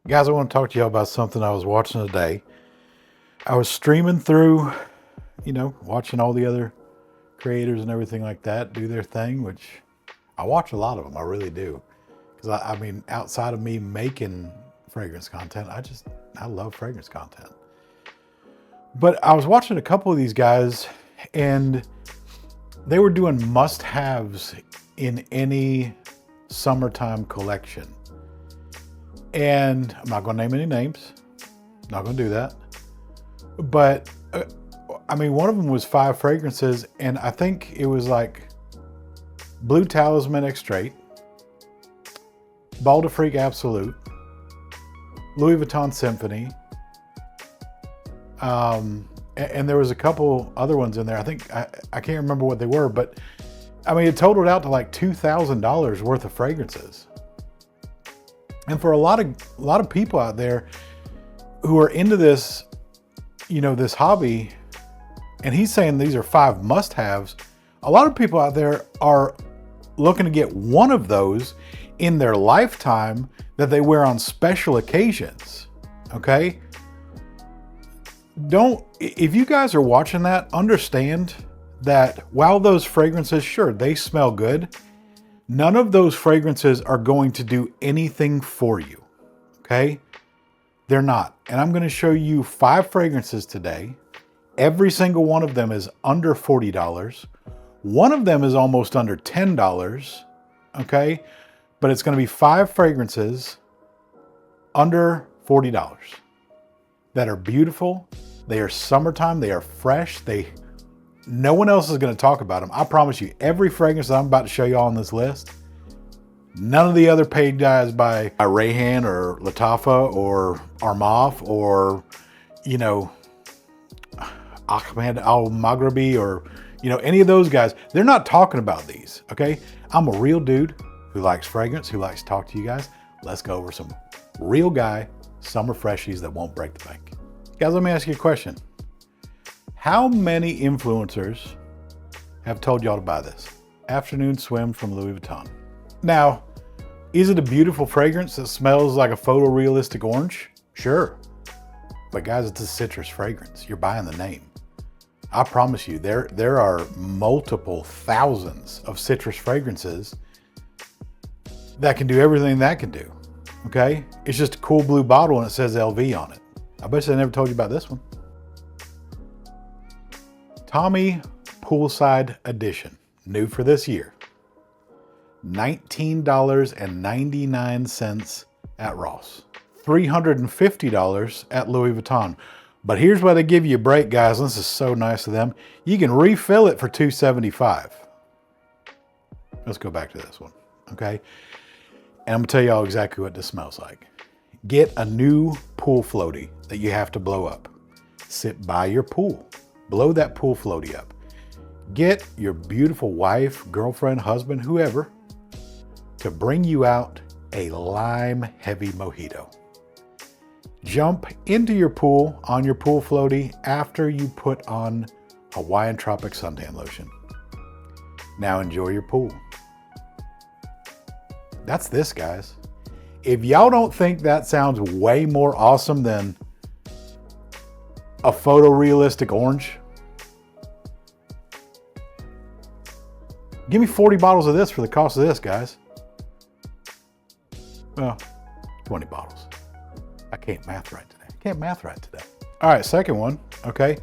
Guys, I want to talk to y'all about something I was watching today. I was streaming through, watching all the other creators and everything like that do their thing, which I watch a lot of them. I really do. Because I mean, outside of me making fragrance content, I love fragrance content. But I was watching a couple of these guys and they were doing must-haves in any summertime collection. And I'm not going to name any names. Not going to do that. But one of them was 5 fragrances, and I think it was like Blue Talisman Extrait, Bal de Freak Absolute, Louis Vuitton Symphony, and there was a couple other ones in there. I think I can't remember what they were, but it totaled out to like $2,000 worth of fragrances. And for a lot of people out there who are into this, this hobby, and he's saying these are 5 must-haves, a lot of people out there are looking to get one of those in their lifetime that they wear on special occasions, okay? If you guys are watching that, understand that while those fragrances, sure, they smell good, none of those fragrances are going to do anything for you, okay? They're not. And I'm going to show you 5 fragrances today. Every single one of them is under $40. One of them is almost under $10, okay? But it's going to be 5 fragrances under $40 that are beautiful. They are summertime. They are fresh. No one else is going to talk about them. I promise you, every fragrance that I'm about to show you all on this list, none of the other paid guys by Rayhan or Lattafa or Armaf or, Ahmed Al-Maghribi or, any of those guys, they're not talking about these, okay? I'm a real dude who likes fragrance, who likes to talk to you guys. Let's go over some real guy summer freshies that won't break the bank. Guys, let me ask you a question. How many influencers have told y'all to buy this? Afternoon Swim from Louis Vuitton. Now, is it a beautiful fragrance that smells like a photorealistic orange? Sure. But guys, it's a citrus fragrance. You're buying the name. I promise you, there are multiple thousands of citrus fragrances that can do everything that can do. Okay? It's just a cool blue bottle and it says LV on it. I bet you I never told you about this one. Tommy Poolside Edition, new for this year. $19.99 at Ross. $350 at Louis Vuitton. But here's why they give you a break, guys. This is so nice of them. You can refill it for $275. Let's go back to this one, okay? And I'm gonna tell y'all exactly what this smells like. Get a new pool floaty that you have to blow up. Sit by your pool. Blow that pool floaty up. Get your beautiful wife, girlfriend, husband, whoever, to bring you out a lime-heavy mojito. Jump into your pool on your pool floaty after you put on Hawaiian Tropic suntan lotion. Now enjoy your pool. That's this, guys. If y'all don't think that sounds way more awesome than a photorealistic orange, give me 40 bottles of this for the cost of this, guys. Well, 20 bottles. I can't math right today. All right, second one, okay.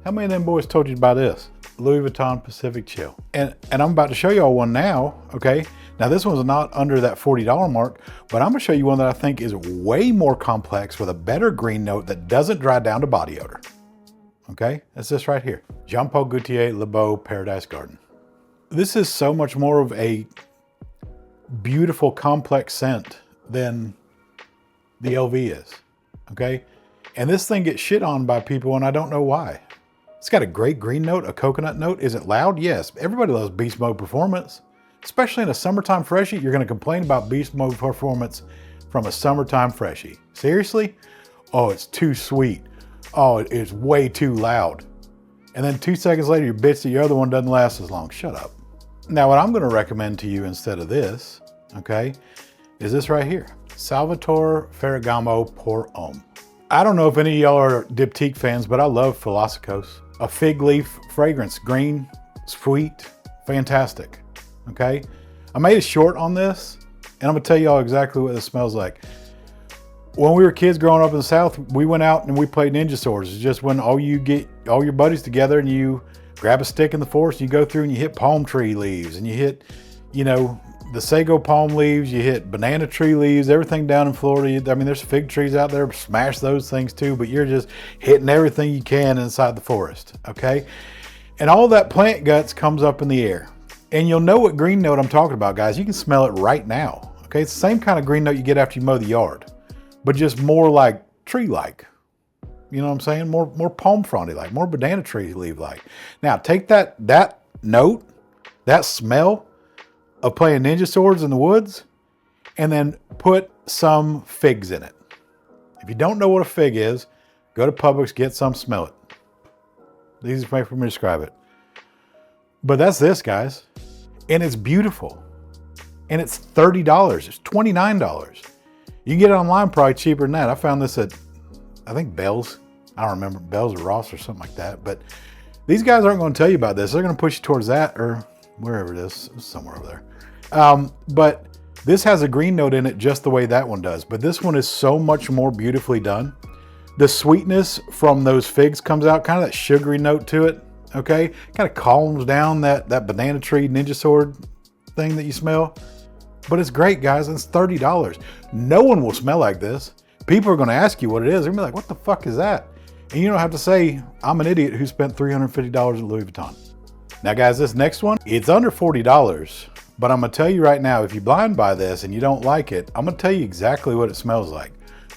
How many of them boys told you about this? Louis Vuitton Pacific Chill. And I'm about to show y'all one now, okay? Now this one's not under that $40 mark, but I'm gonna show you one that I think is way more complex with a better green note that doesn't dry down to body odor. Okay, that's this right here. Jean Paul Gaultier Le Beau Paradise Garden. This is so much more of a beautiful, complex scent than the LV is, okay? And this thing gets shit on by people and I don't know why. It's got a great green note, a coconut note. Is it loud? Yes. Everybody loves beast mode performance. Especially in a summertime freshie, you're gonna complain about beast mode performance from a summertime freshie. Seriously? Oh, it's too sweet. Oh, it's way too loud. And then 2 seconds later, you bitch that your other one doesn't last as long. Shut up. Now, what I'm gonna recommend to you instead of this, okay, is this right here. Salvatore Ferragamo Pour Homme. I don't know if any of y'all are diptyque fans, but I love Philosophos. A fig leaf fragrance, green, sweet, fantastic, okay? I made a short on this, and I'm gonna tell y'all exactly what this smells like. When we were kids growing up in the South, we went out and we played Ninja Swords. It's just when you get all your buddies together and you grab a stick in the forest, and you go through and you hit palm tree leaves, and you hit, you know, the sago palm leaves, you hit banana tree leaves, everything down in Florida. I mean, there's fig trees out there, smash those things too, but you're just hitting everything you can inside the forest, okay? And all that plant guts comes up in the air. And you'll know what green note I'm talking about, guys. You can smell it right now, okay? It's the same kind of green note you get after you mow the yard, but just more like tree-like. You know what I'm saying? More palm frondy-like, more banana tree leaf-like. Now, take that note, that smell, of playing Ninja Swords in the woods, and then put some figs in it. If you don't know what a fig is, go to Publix, get some, smell it. Easy way for me to describe it. But that's this, guys. And it's beautiful. And it's $30. It's $29. You can get it online probably cheaper than that. I found this at, I think, Bell's. I don't remember, Bell's or Ross or something like that. But these guys aren't going to tell you about this. They're going to push you towards that or wherever it is, somewhere over there. But this has a green note in it just the way that one does. But this one is so much more beautifully done. The sweetness from those figs comes out, kind of that sugary note to it, okay? Kind of calms down that banana tree Ninja Sword thing that you smell. But it's great, guys, and it's $30. No one will smell like this. People are going to ask you what it is. They're going to be like, what the fuck is that? And you don't have to say, I'm an idiot who spent $350 at Louis Vuitton. Now, guys, this next one, it's under $40. But I'm going to tell you right now, if you blind buy this and you don't like it, I'm going to tell you exactly what it smells like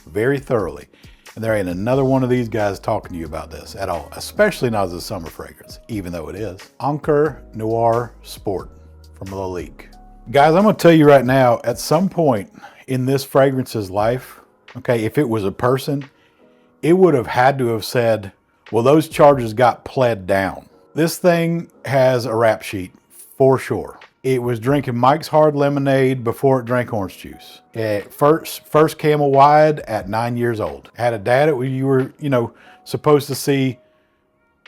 very thoroughly. And there ain't another one of these guys talking to you about this at all, especially not as a summer fragrance, even though it is. Encore Noir Sport from Lalique. Guys, I'm going to tell you right now, at some point in this fragrance's life, okay, if it was a person, it would have had to have said, well, those charges got pled down. This thing has a rap sheet for sure. It was drinking Mike's Hard Lemonade before it drank orange juice. First Camel Wide at 9 years old. Had a dad that you were, supposed to see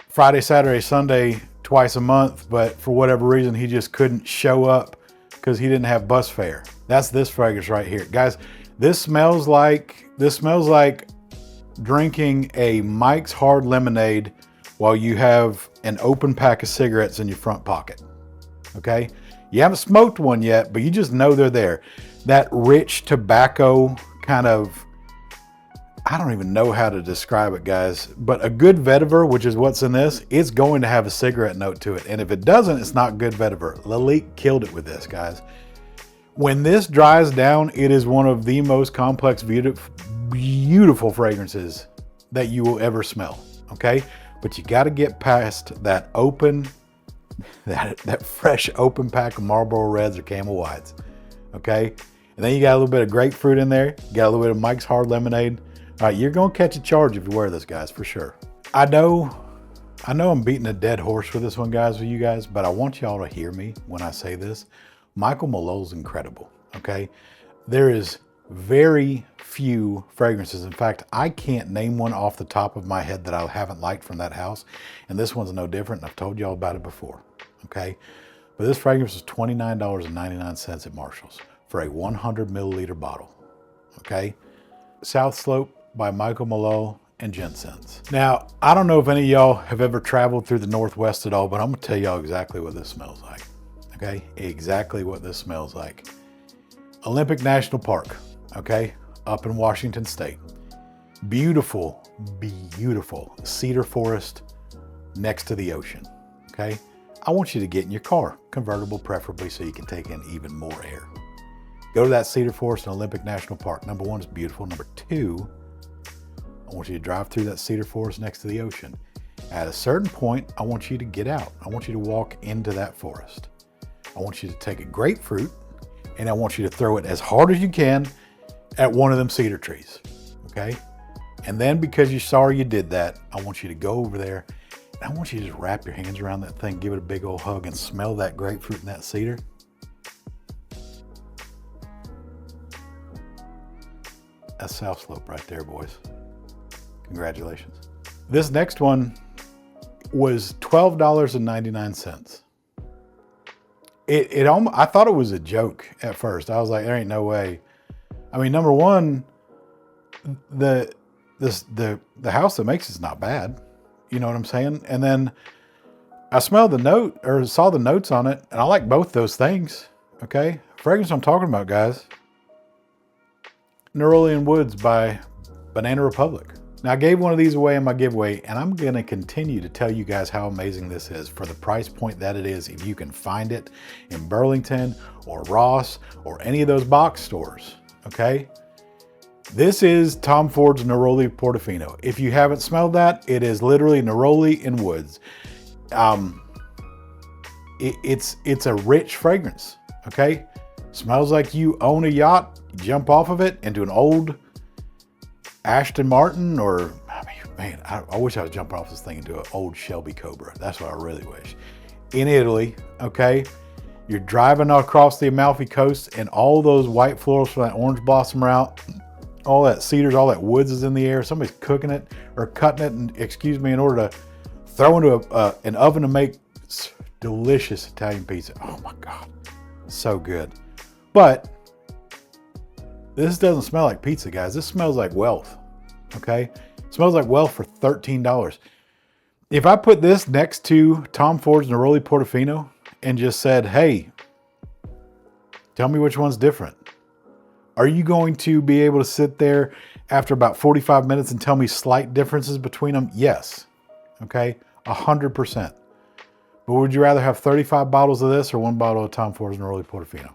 Friday, Saturday, Sunday twice a month, but for whatever reason, he just couldn't show up because he didn't have bus fare. That's this fragrance right here. Guys, this smells like drinking a Mike's Hard Lemonade while you have an open pack of cigarettes in your front pocket, okay? You haven't smoked one yet, but you just know they're there. That rich tobacco kind of, I don't even know how to describe it, guys, but a good vetiver, which is what's in this, it's going to have a cigarette note to it. And if it doesn't, it's not good vetiver. Lalique killed it with this, guys. When this dries down, it is one of the most complex, beautiful fragrances that you will ever smell, okay? But you got to get past that open, that fresh open pack of Marlboro Reds or Camel Whites, okay? And then you got a little bit of grapefruit in there. You got a little bit of Mike's Hard Lemonade. All right, you're going to catch a charge if you wear this, guys, for sure. I know I'm beating a dead horse with this one, guys, with you guys, but I want y'all to hear me when I say this. Michael Malot's incredible, okay? There is very few fragrances. In fact, I can't name one off the top of my head that I haven't liked from that house. And this one's no different. And I've told y'all about it before. Okay. But this fragrance is $29.99 at Marshall's for a 100 milliliter bottle. Okay. South Slope by Michael Malot and Jensen's. Now, I don't know if any of y'all have ever traveled through the Northwest at all, but I'm going to tell y'all exactly what this smells like. Okay. Exactly what this smells like. Olympic National Park. Okay, up in Washington State. Beautiful, beautiful cedar forest next to the ocean, okay? I want you to get in your car, convertible preferably, so you can take in even more air. Go to that cedar forest in Olympic National Park. Number one, it's beautiful. Number two, I want you to drive through that cedar forest next to the ocean. At a certain point, I want you to get out. I want you to walk into that forest. I want you to take a grapefruit and I want you to throw it as hard as you can at one of them cedar trees, okay? And then because you're sorry you did that, I want you to go over there and I want you to just wrap your hands around that thing, give it a big old hug and smell that grapefruit and that cedar. That's South Slope right there, boys. Congratulations. This next one was $12.99. I thought it was a joke at first. I was like, there ain't no way. I mean, number one, the house that makes it's not bad. You know what I'm saying? And then I smelled the note or saw the notes on it, and I like both those things. Okay. Fragrance I'm talking about, guys. Nerolian Woods by Banana Republic. Now, I gave one of these away in my giveaway, and I'm going to continue to tell you guys how amazing this is for the price point that it is. If you can find it in Burlington or Ross or any of those box stores, okay? This is Tom Ford's Neroli Portofino. If you haven't smelled that, it is literally Neroli in Woods. It's a rich fragrance, okay? Smells like you own a yacht, you jump off of it into an old Aston Martin, or, I mean, man, I wish I was jumping off this thing into an old Shelby Cobra. That's what I really wish. In Italy, okay, you're driving across the Amalfi Coast and all those white florals from that orange blossom are out, all that cedars, all that woods is in the air. Somebody's cooking it or cutting it, and in order to throw into an oven to make delicious Italian pizza. Oh my God, so good. But this doesn't smell like pizza, guys. This smells like wealth, okay? It smells like wealth for $13. If I put this next to Tom Ford's Neroli Portofino and just said, hey, tell me which one's different. Are you going to be able to sit there after about 45 minutes and tell me slight differences between them? Yes, okay, 100%. But would you rather have 35 bottles of this or one bottle of Tom Ford's Neroli Portofino?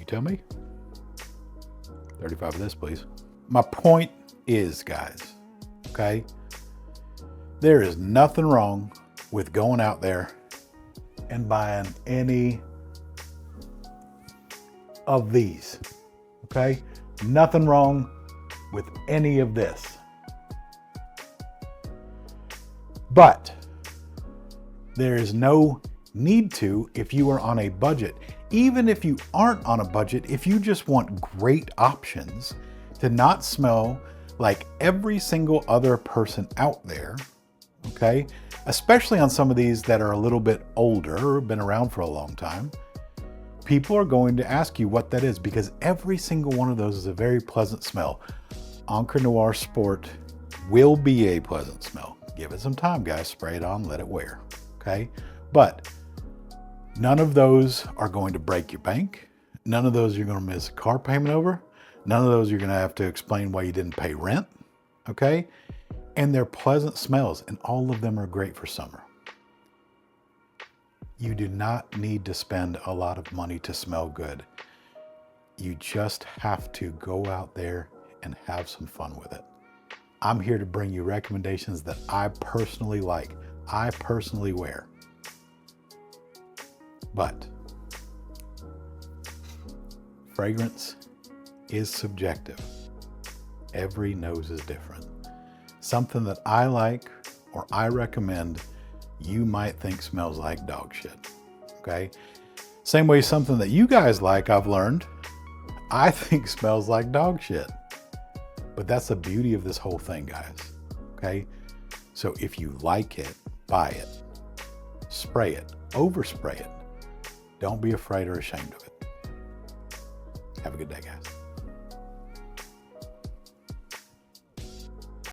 Tell me. 35 of this, please. My point is, guys, okay, there is nothing wrong with going out there and buying any of these, okay? Nothing wrong with any of this. But there is no need to if you are on a budget. Even if you aren't on a budget, if you just want great options to not smell like every single other person out there, okay? Especially on some of these that are a little bit older or been around for a long time, people are going to ask you what that is because every single one of those is a very pleasant smell. Encre Noir Sport will be a pleasant smell. Give it some time, guys. Spray it on, let it wear, okay? But none of those are going to break your bank. None of those you're going to miss a car payment over. None of those you're going to have to explain why you didn't pay rent, okay? And they're pleasant smells, and all of them are great for summer. You do not need to spend a lot of money to smell good. You just have to go out there and have some fun with it. I'm here to bring you recommendations that I personally like, I personally wear. But fragrance is subjective. Every nose is different. Something that I like or I recommend, you might think smells like dog shit, okay? Same way something that you guys like, I've learned, I think smells like dog shit. But that's the beauty of this whole thing, guys, okay? So if you like it, buy it, spray it, overspray it. Don't be afraid or ashamed of it. Have a good day, guys.